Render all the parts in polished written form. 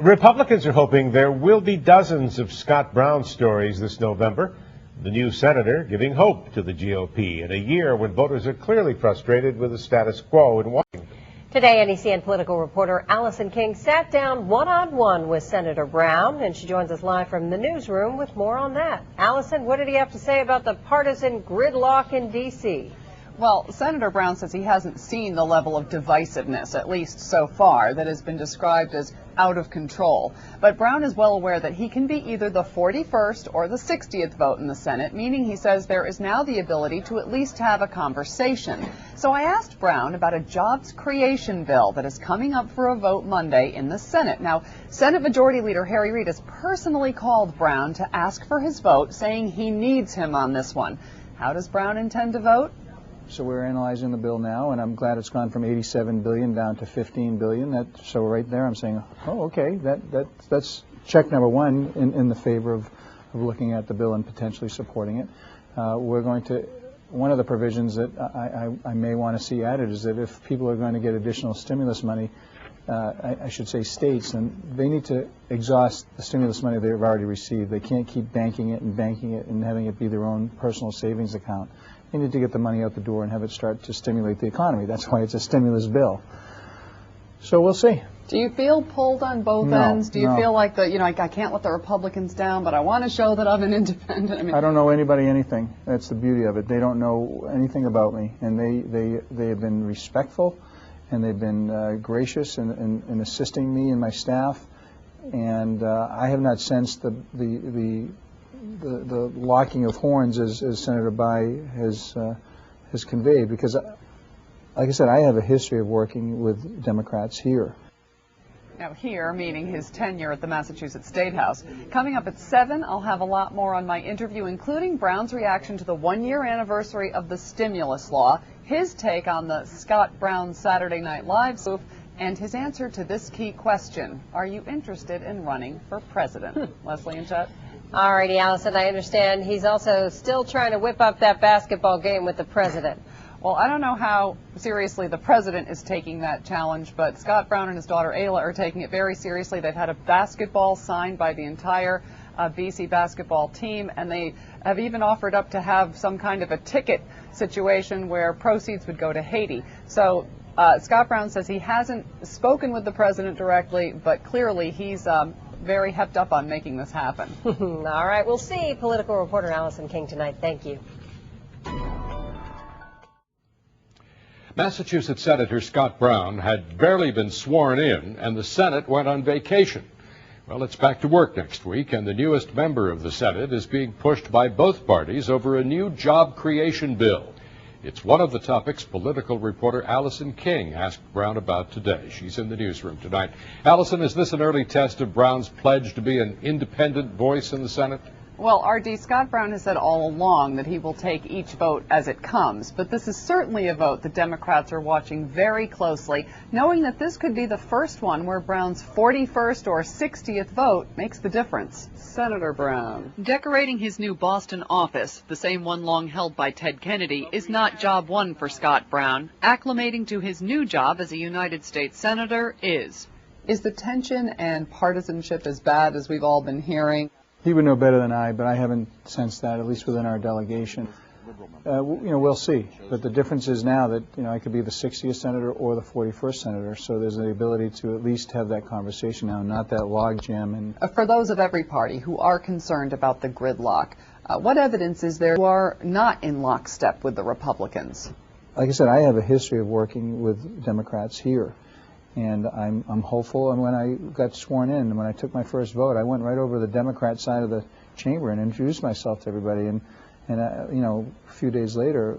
Republicans are hoping there will be dozens of Scott Brown stories this November. The new senator giving hope to the GOP in a year when voters are clearly frustrated with the status quo in Washington. Today, NECN political reporter Alison King sat down one-on-one with Senator Brown, and she joins us live from the newsroom with more on that. Alison, what did he have to say about the partisan gridlock in D.C.? Well, Senator Brown says he hasn't seen the level of divisiveness, at least so far, that has been described as out of control. But Brown is well aware that he can be either the 41st or the 60th vote in the Senate, meaning he says there is now the ability to at least have a conversation. So I asked Brown about a jobs creation bill that is coming up for a vote Monday in the Senate. Now, Senate Majority Leader Harry Reid has personally called Brown to ask for his vote, saying he needs him on this one. How does Brown intend to vote? So we're analyzing the bill now, and I'm glad it's gone from $87 billion down to $15 billion. So right there, I'm saying, oh, okay, that's check number one in the favor of looking at the bill and potentially supporting it. We're going to, one of the provisions that I may want to see added is that if people are going to get additional stimulus money, I should say states, then they need to exhaust the stimulus money they've already received. They can't keep banking it and having it be their own personal savings account. They need to get the money out the door and have it start to stimulate the economy. That's why it's a stimulus bill. So we'll see. Do you feel pulled on both ends? Do you feel like I can't let the Republicans down, but I want to show that I'm an independent? I don't know anybody anything. That's the beauty of it. They don't know anything about me, and they have been respectful, and they've been gracious in assisting me and my staff, and I have not sensed the locking of horns as Senator Bai has conveyed, because, like I said, I have a history of working with Democrats here. Now here, meaning his tenure at the Massachusetts State House. Coming up at 7, I'll have a lot more on my interview, including Brown's reaction to the one-year anniversary of the stimulus law, his take on the Scott Brown Saturday Night Live spoof, and his answer to this key question: are you interested in running for president? Leslie and Chet. All righty, Allison, I understand he's also still trying to whip up that basketball game with the president. Well, I don't know how seriously the president is taking that challenge, but Scott Brown and his daughter Ayla are taking it very seriously. They've had a basketball signed by the entire BC basketball team, and they have even offered up to have some kind of a ticket situation where proceeds would go to Haiti. So Scott Brown says he hasn't spoken with the president directly, but clearly he's very hepped up on making this happen. All right, we'll see political reporter Alison King tonight. Thank you. Massachusetts Senator Scott Brown had barely been sworn in, and the Senate went on vacation. Well, it's back to work next week, and the newest member of the Senate is being pushed by both parties over a new job creation bill. It's one of the topics political reporter Alison King asked Brown about today. She's in the newsroom tonight. Alison, is this an early test of Brown's pledge to be an independent voice in the Senate? Well, R.D., Scott Brown has said all along that he will take each vote as it comes, but this is certainly a vote the Democrats are watching very closely, knowing that this could be the first one where Brown's 41st or 60th vote makes the difference. Senator Brown. Decorating his new Boston office, the same one long held by Ted Kennedy, is not job one for Scott Brown. Acclimating to his new job as a United States Senator is. Is the tension and partisanship as bad as we've all been hearing? He would know better than I, but I haven't sensed that, at least within our delegation. We'll see. But the difference is now that, I could be the 60th senator or the 41st senator, so there's the ability to at least have that conversation now, not that logjam. And for those of every party who are concerned about the gridlock, what evidence is there you are not in lockstep with the Republicans? Like I said, I have a history of working with Democrats here. And I'm hopeful. And when I got sworn in, when I took my first vote, I went right over to the Democrat side of the chamber and introduced myself to everybody. And a few days later,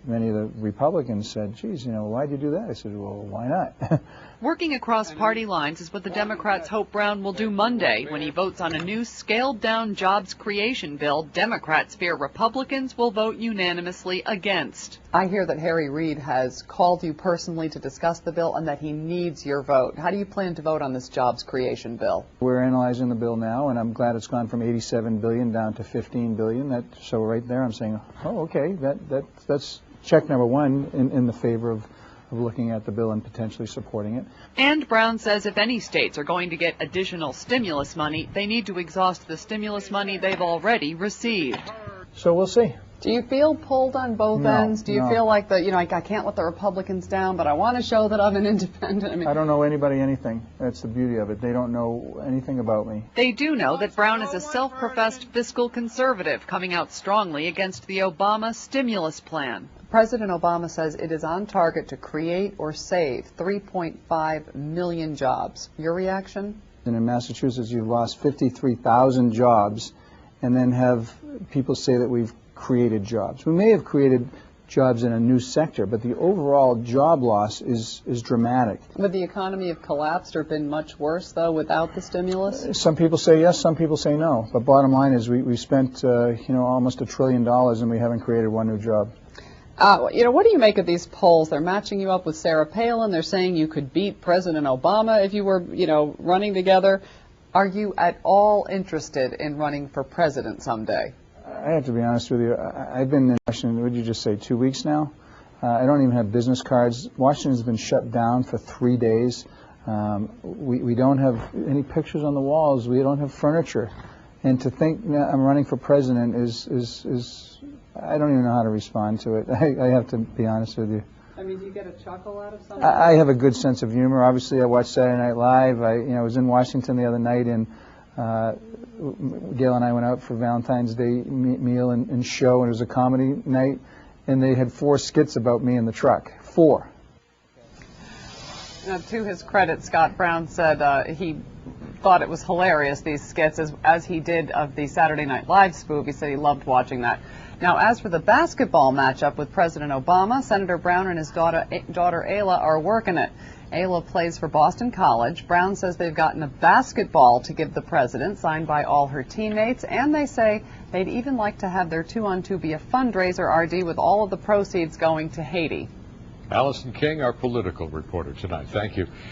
many of the Republicans said, geez, why'd you do that? I said, well, why not? Working across party lines is what the Democrats hope Brown will do Monday when he votes on a new scaled-down jobs creation bill Democrats fear Republicans will vote unanimously against. I hear that Harry Reid has called you personally to discuss the bill and that he needs your vote. How do you plan to vote on this jobs creation bill? We're analyzing the bill now, and I'm glad it's gone from $87 billion down to $15 billion. So right there I'm saying, oh, okay, that's check number one in the favor of looking at the bill and potentially supporting it. And Brown says if any states are going to get additional stimulus money, they need to exhaust the stimulus money they've already received. So we'll see. Do you feel pulled on both ends? Do you feel like that, I can't let the Republicans down, but I want to show that I'm an independent? I don't know anybody anything. That's the beauty of it. They don't know anything about me. They do know that Brown is a self-professed fiscal conservative coming out strongly against the Obama stimulus plan. President Obama says it is on target to create or save 3.5 million jobs. Your reaction? And in Massachusetts, you've lost 53,000 jobs, and then have people say that we've created jobs. We may have created jobs in a new sector, but the overall job loss is dramatic. Would the economy have collapsed or been much worse, though, without the stimulus? Some people say yes, some people say no. But bottom line is we spent, almost $1 trillion, and we haven't created one new job. What do you make of these polls? They're matching you up with Sarah Palin. They're saying you could beat President Obama if you were, running together. Are you at all interested in running for president someday? I have to be honest with you. I've been in Washington, what did you just say, 2 weeks now? I don't even have business cards. Washington's been shut down for 3 days. We don't have any pictures on the walls. We don't have furniture. And to think that I'm running for president is I don't even know how to respond to it. I have to be honest with you. Do you get a chuckle out of something? I have a good sense of humor. Obviously, I watch Saturday Night Live. I was in Washington the other night, and Gail and I went out for Valentine's Day meal and show, and it was a comedy night, and they had 4 skits about me in the truck. 4. Now, to his credit, Scott Brown said he thought it was hilarious, these skits, as he did of the Saturday Night Live spoof. He said he loved watching that. Now, as for the basketball matchup with President Obama, Senator Brown and his daughter Ayla are working it. Ayla plays for Boston College. Brown says they've gotten a basketball to give the president, signed by all her teammates, and they say they'd even like to have their 2-on-2 be a fundraiser, RD, with all of the proceeds going to Haiti. Alison King, our political reporter tonight. Thank you.